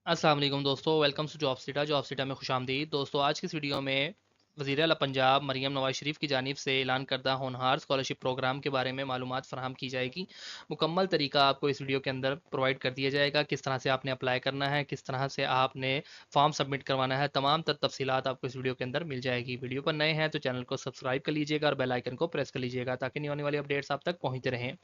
अस्सलाम वालेकुम दोस्तों, वेलकम टू जॉब सीटा में खुशामदीद। दोस्तों, आज की इस वीडियो में वज़ीर आला पंजाब मरीम नवाज शरीफ की जानिब से ऐलान करदा होनहार स्कॉलरशिप प्रोग्राम के बारे में मालूमात फ़राहम की जाएगी। मुकम्मल तरीका आपको इस वीडियो के अंदर प्रोवाइड कर दिया जाएगा, किस तरह से आपने अप्लाई करना है, किस तरह से आपने फॉर्म सबमिट करवाना है, तमाम तफसीलात आपको इस वीडियो के अंदर मिल जाएगी। वीडियो पर नए हैं तो चैनल को सब्सक्राइब कर लीजिएगा और बेल आइकन को प्रेस कर लीजिएगा ताकि नहीं आने वाली अपडेट्स आप तक पहुँचते रहें।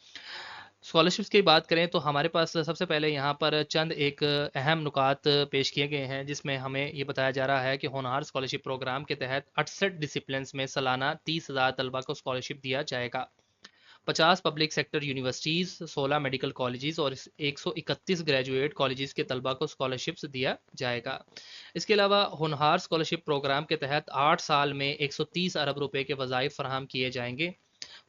स्कॉलरशिप्स की बात करें तो हमारे पास सबसे पहले यहाँ पर चंद एक अहम नुकात पेश किए गए हैं, जिसमें हमें ये बताया जा रहा है कि होनहार स्कॉलरशिप प्रोग्राम के तहत 68 डिसिप्लिन्स में सालाना 30,000 तलबा को स्कॉलरशिप दिया जाएगा। 50 public sector universities, 16 medical colleges और 131 ग्रेजुएट कॉलेजेस के तलबा को स्कॉलरशिप्स दिया जाएगा। इसके अलावा होनहार स्कॉलरशिप प्रोग्राम के तहत 8 साल में 130 अरब रुपए के वज़ाइफ फराहम किए जाएंगे।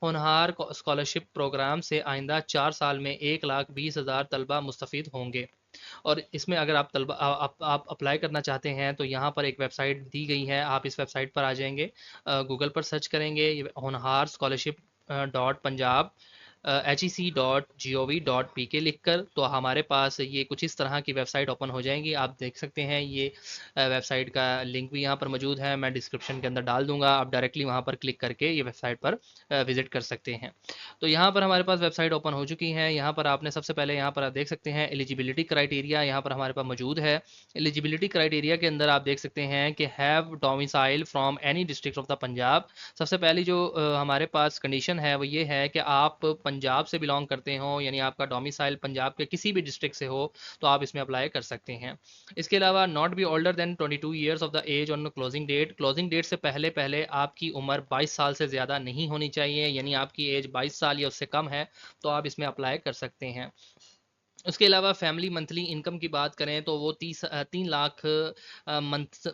होनहार स्कॉलरशिप प्रोग्राम से आइंदा 4 साल में 1,20,000 तलबा मुस्तफ़ीद होंगे। और इसमें अगर आप तलबा आप अप्लाई करना चाहते हैं तो यहाँ पर एक वेबसाइट दी गई है, आप इस वेबसाइट पर आ जाएंगे, गूगल पर सर्च करेंगे होनहार स्कॉलरशिप डॉट पंजाब HEC.gov.pk लिख कर, तो हमारे पास ये कुछ इस तरह की वेबसाइट ओपन हो जाएंगी। आप देख सकते हैं ये वेबसाइट का लिंक भी यहाँ पर मौजूद है, मैं डिस्क्रिप्शन के अंदर डाल दूंगा। आप डायरेक्टली वहाँ पर क्लिक करके ये वेबसाइट पर विजिट कर सकते हैं। तो यहाँ पर हमारे पास वेबसाइट ओपन हो चुकी है। यहाँ पर आपने सबसे पहले यहाँ पर आप देख सकते हैं एलिजिबिलिटी क्राइटेरिया यहाँ पर हमारे पास मौजूद है। एलिजिबिलिटी क्राइटेरिया के अंदर आप देख सकते हैं कि have domicile from any district of the Punjab. सबसे पहली जो हमारे पास कंडीशन है वो ये है कि आप पंजाब से बिलोंग करते हो, यानी आपका डोमिसाइल पंजाब के किसी भी डिस्ट्रिक्ट से हो तो आप इसमें अप्लाई कर सकते हैं। इसके अलावा not be older than 22 years of the age on closing date से पहले पहले आपकी उम्र 22 साल से ज़्यादा नहीं होनी चाहिए, यानी आपकी एज 22 साल या उससे कम है तो आप इसमें अप्लाई कर सकते हैं। उसके अलावा फैमिली मंथली इनकम की बात करें तो वो 3 लाख मंथ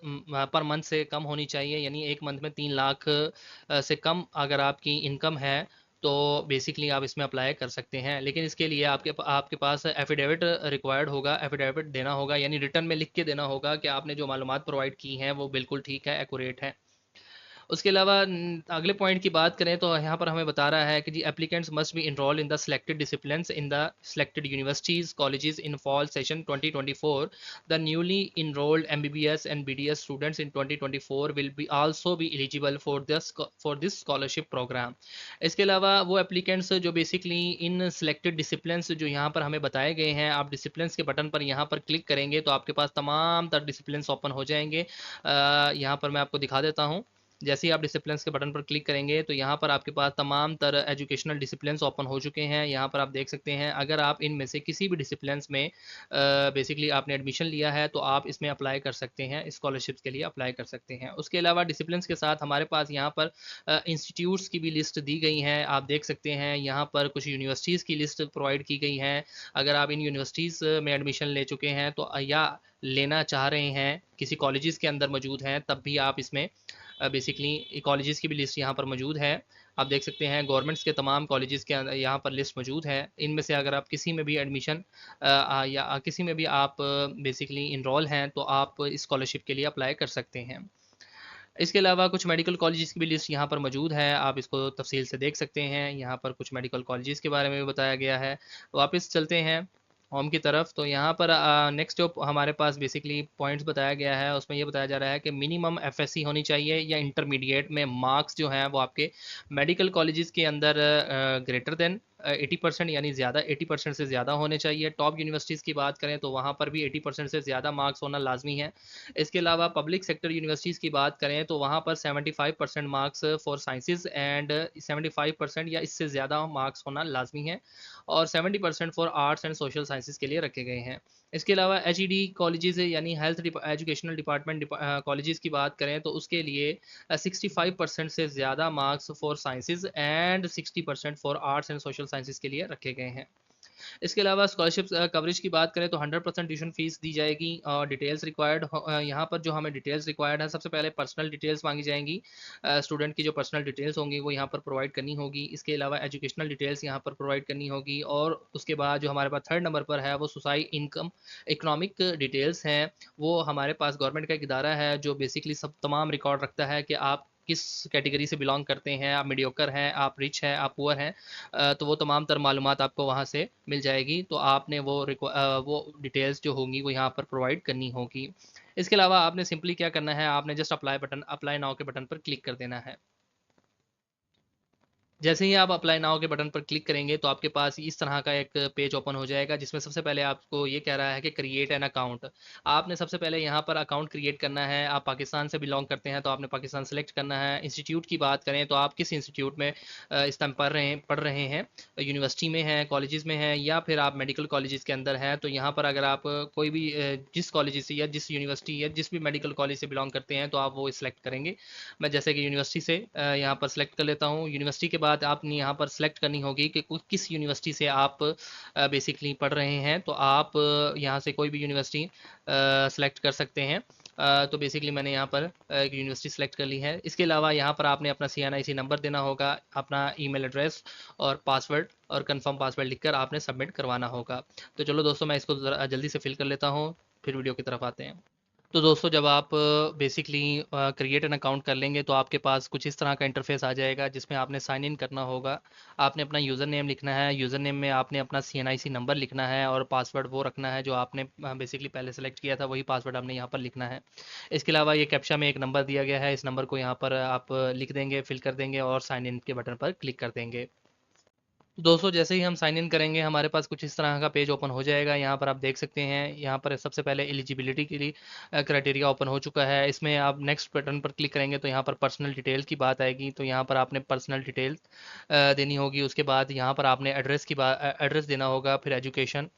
पर मंथ से कम होनी चाहिए, यानी एक मंथ में 3 लाख से कम अगर आपकी इनकम है तो बेसिकली आप इसमें अप्लाई कर सकते हैं। लेकिन इसके लिए आपके पास एफिडेविट रिक्वायर्ड होगा, एफिडेविट देना होगा, यानी रिटर्न में लिख के देना होगा कि आपने जो मालूमात प्रोवाइड की हैं वो बिल्कुल ठीक है, एक्यूरेट है। उसके अलावा अगले पॉइंट की बात करें तो यहाँ पर हमें बता रहा है कि जी applicants must be enroll in the selected disciplines in the selected universities colleges in fall session 2024। The newly enrolled MBBS and BDS students इन 2024 will be also be eligible for this scholarship program. इसके अलावा वो applicants जो basically इन selected disciplines जो यहाँ पर हमें बताए गए हैं, आप डिसिप्लिन्स के बटन पर यहाँ पर क्लिक करेंगे तो आपके पास तमाम तर डिसिप्लिन्स ओपन हो जाएंगे। यहाँ पर मैं आपको दिखा देता हूँ। जैसे ही आप डिसिप्लिन्स के बटन पर क्लिक करेंगे तो यहाँ पर आपके पास तमाम तरह एजुकेशनल डिसिप्लिन्स ओपन हो चुके हैं। यहाँ पर आप देख सकते हैं, अगर आप इनमें से किसी भी डिसिप्लिन्स में बेसिकली आपने एडमिशन लिया है तो आप इसमें अप्लाई कर सकते हैं, स्कॉलरशिप्स के लिए अप्लाई कर सकते हैं। उसके अलावा डिसिप्लिन्स के साथ हमारे पास यहाँ पर इंस्टीट्यूट्स की भी लिस्ट दी गई है। आप देख सकते हैं यहाँ पर कुछ यूनिवर्सिटीज़ की लिस्ट प्रोवाइड की गई है। अगर आप इन यूनिवर्सिटीज़ में एडमिशन ले चुके हैं तो या लेना चाह रहे हैं, किसी कॉलेजेस के अंदर मौजूद हैं, तब भी आप इसमें बेसिकली कॉलेजेस की भी लिस्ट यहाँ पर मौजूद है। आप देख सकते हैं गवर्नमेंट्स के तमाम कॉलेजेस के यहाँ पर लिस्ट मौजूद है। इनमें से अगर आप किसी में भी एडमिशन या किसी में भी आप बेसिकली इनरोल हैं तो आप स्कॉलरशिप के लिए अप्लाई कर सकते हैं। इसके अलावा कुछ मेडिकल कॉलेजेस की भी लिस्ट यहाँ पर मौजूद है, आप इसको तफसील से देख सकते हैं। यहाँ पर कुछ मेडिकल कॉलेजेस के बारे में भी बताया गया है। वापस चलते हैं होम की तरफ, तो यहाँ पर नेक्स्ट जो हमारे पास बेसिकली पॉइंट्स बताया गया है उसमें ये बताया जा रहा है कि मिनिमम FSC होनी चाहिए या इंटरमीडिएट में मार्क्स जो हैं वो आपके मेडिकल कॉलेजेस के अंदर ग्रेटर देन 80%, यानी ज़्यादा 80% से ज़्यादा होने चाहिए। टॉप यूनिवर्सिटीज़ की बात करें तो वहाँ पर भी 80% से ज़्यादा मार्क्स होना लाजमी है। इसके अलावा पब्लिक सेक्टर यूनिवर्सिटीज़ की बात करें तो वहाँ पर 75% मार्क्स फॉर साइंसेज एंड 75% या इससे ज़्यादा मार्क्स होना लाजमी है, और 70% for arts and social sciences के लिए रखे गए हैं। इसके अलावा HED कॉलेजेस यानी हेल्थ एजुकेशनल डिपार्टमेंट कॉलेजेस की बात करें तो उसके लिए 65% से ज़्यादा marks for sciences and 60% for arts and social sciences के लिए रखे गए हैं। इसके अलावा स्कॉलरशिप कवरेज की बात करें तो 100% ट्यूशन फीस दी जाएगी। और डिटेल्स रिक्वायर्ड यहाँ पर जो हमें डिटेल्स रिक्वायर्ड है, सबसे पहले पर्सनल डिटेल्स मांगी जाएंगी। स्टूडेंट की जो पर्सनल डिटेल्स होंगी वो यहाँ पर प्रोवाइड करनी होगी। इसके अलावा एजुकेशनल डिटेल्स यहाँ पर प्रोवाइड करनी होगी, और उसके बाद जो हमारे पास थर्ड नंबर पर है वो सोसाइटी इनकम इकोनॉमिक डिटेल्स हैं। वो हमारे पास गवर्नमेंट का एक इदारा है जो बेसिकली सब तमाम रिकॉर्ड रखता है कि आप किस कैटेगरी से बिलोंग करते हैं, आप मीडियोकर हैं, आप रिच हैं, आप पुअर हैं, तो वो तमाम तर मालूमात आपको वहाँ से मिल जाएगी। तो आपने वो डिटेल्स जो होंगी वो यहाँ पर प्रोवाइड करनी होगी। इसके अलावा आपने सिंपली क्या करना है, आपने जस्ट अप्लाई नाउ के बटन पर क्लिक कर देना है। जैसे ही आप अप्लाई नाउ के बटन पर क्लिक करेंगे तो आपके पास इस तरह का एक पेज ओपन हो जाएगा, जिसमें सबसे पहले आपको ये कह रहा है कि क्रिएट एन अकाउंट। आपने सबसे पहले यहाँ पर अकाउंट क्रिएट करना है। आप पाकिस्तान से बिलोंग करते हैं तो आपने पाकिस्तान सेलेक्ट करना है। इंस्टीट्यूट की बात करें तो आप किस इंस्टीट्यूट में इस टाइम पढ़ रहे हैं, यूनिवर्सिटी में हैं, कॉलेजेस में हैं, या फिर आप मेडिकल कॉलेजेस के अंदर हैं। तो यहाँ पर अगर आप कोई भी जिस कॉलेज से या जिस यूनिवर्सिटी या जिस भी मेडिकल कॉलेज से बिलोंग करते हैं तो आप वो सिलेक्ट करेंगे। मैं जैसे कि यूनिवर्सिटी से यहाँ पर सेलेक्ट कर लेता हूँ। यूनिवर्सिटी के बाद आपने यहाँ पर सेलेक्ट करनी होगी कि किस यूनिवर्सिटी से आप बेसिकली पढ़ रहे हैं। तो आप यहाँ से कोई भी यूनिवर्सिटी सेलेक्ट कर सकते हैं। तो बेसिकली मैंने यहाँ पर एक यूनिवर्सिटी सेलेक्ट कर ली है। इसके अलावा यहाँ पर आपने अपना CNIC नंबर देना होगा, अपना ईमेल एड्रेस और पासवर्ड और कंफर्म पासवर्ड लिखकर आपने सबमिट करवाना होगा। तो चलो दोस्तों, मैं इसको जल्दी से फिल कर लेता हूँ, फिर वीडियो की तरफ आते हैं। तो दोस्तों, जब आप बेसिकली क्रिएट एन अकाउंट कर लेंगे तो आपके पास कुछ इस तरह का इंटरफेस आ जाएगा, जिसमें आपने साइन इन करना होगा। आपने अपना यूज़र नेम लिखना है, यूज़र नेम में आपने अपना CNIC नंबर लिखना है और पासवर्ड वो रखना है जो आपने बेसिकली पहले सेलेक्ट किया था, वही पासवर्ड आपने यहाँ पर लिखना है। इसके अलावा ये कैप्चा में एक नंबर दिया गया है, इस नंबर को यहाँ पर आप लिख देंगे, फिल कर देंगे और साइन इन के बटन पर क्लिक कर देंगे। दोस्तों, जैसे ही हम साइन इन करेंगे हमारे पास कुछ इस तरह का पेज ओपन हो जाएगा। यहाँ पर आप देख सकते हैं, यहाँ पर सबसे पहले एलिजिबिलिटी के लिए क्राइटेरिया ओपन हो चुका है। इसमें आप नेक्स्ट बटन पर क्लिक करेंगे तो यहाँ पर पर्सनल डिटेल की बात आएगी। तो यहाँ पर आपने पर्सनल डिटेल देनी होगी। उसके बाद यहाँ पर आपने एड्रेस देना होगा, फिर education,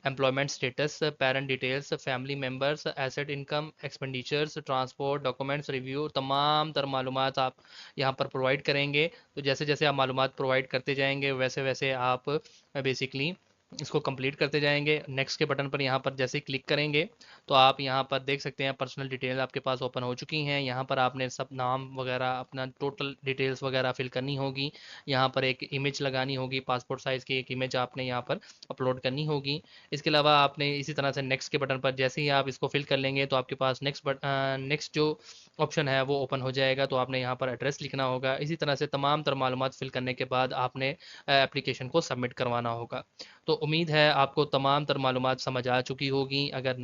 employment status, parent details, family members, asset, income, expenditures, transport, documents, review, तमाम तर मालूमात आप यहाँ पर प्रोवाइड करेंगे। तो जैसे जैसे आप मालूमात प्रोवाइड करते जाएंगे वैसे वैसे आप बेसिकली इसको कंप्लीट करते जाएंगे। नेक्स्ट के बटन पर यहाँ पर जैसे ही क्लिक करेंगे तो आप यहाँ पर देख सकते हैं पर्सनल डिटेल आपके पास ओपन हो चुकी हैं। यहाँ पर आपने सब नाम वगैरह, अपना टोटल डिटेल्स वगैरह फिल करनी होगी। यहाँ पर एक इमेज लगानी होगी, पासपोर्ट साइज़ की एक इमेज आपने यहाँ पर अपलोड करनी होगी। इसके अलावा आपने इसी तरह से नेक्स्ट के बटन पर जैसे ही आप इसको फिल कर लेंगे तो आपके पास नेक्स्ट जो ऑप्शन है वो ओपन हो जाएगा। तो आपने यहाँ पर एड्रेस लिखना होगा। इसी तरह से तमाम तर मालूमात फिल करने के बाद आपने एप्लीकेशन को सबमिट करवाना होगा। तो उम्मीद है आपको तमाम तर मालूमात समझ आ चुकी होगी। अगर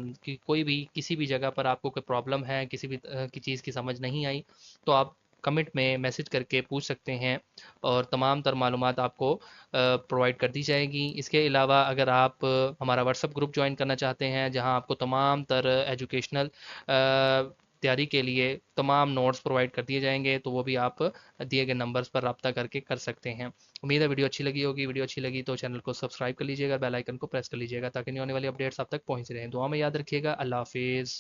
कोई भी किसी भी जगह पर आपको कोई प्रॉब्लम है, किसी भी की चीज़ की समझ नहीं आई, तो आप कमेंट में मैसेज करके पूछ सकते हैं और तमाम तर मालूमात आपको प्रोवाइड कर दी जाएगी। इसके अलावा अगर आप हमारा व्हाट्सअप ग्रुप ज्वाइन करना चाहते हैं, जहां आपको तमाम तर एजुकेशनल तैयारी के लिए तमाम नोट्स प्रोवाइड कर दिए जाएंगे, तो वो भी आप दिए गए नंबर्स पर रब्ता करके कर सकते हैं। उम्मीद है वीडियो अच्छी लगी होगी। वीडियो अच्छी लगी तो चैनल को सब्सक्राइब कर लीजिएगा, बेल आइकन को प्रेस कर लीजिएगा ताकि नई आने वाली अपडेट्स आप तक पहुंच रहे हैं। दुआ में याद रखिएगा। अल्लाह हाफिज़।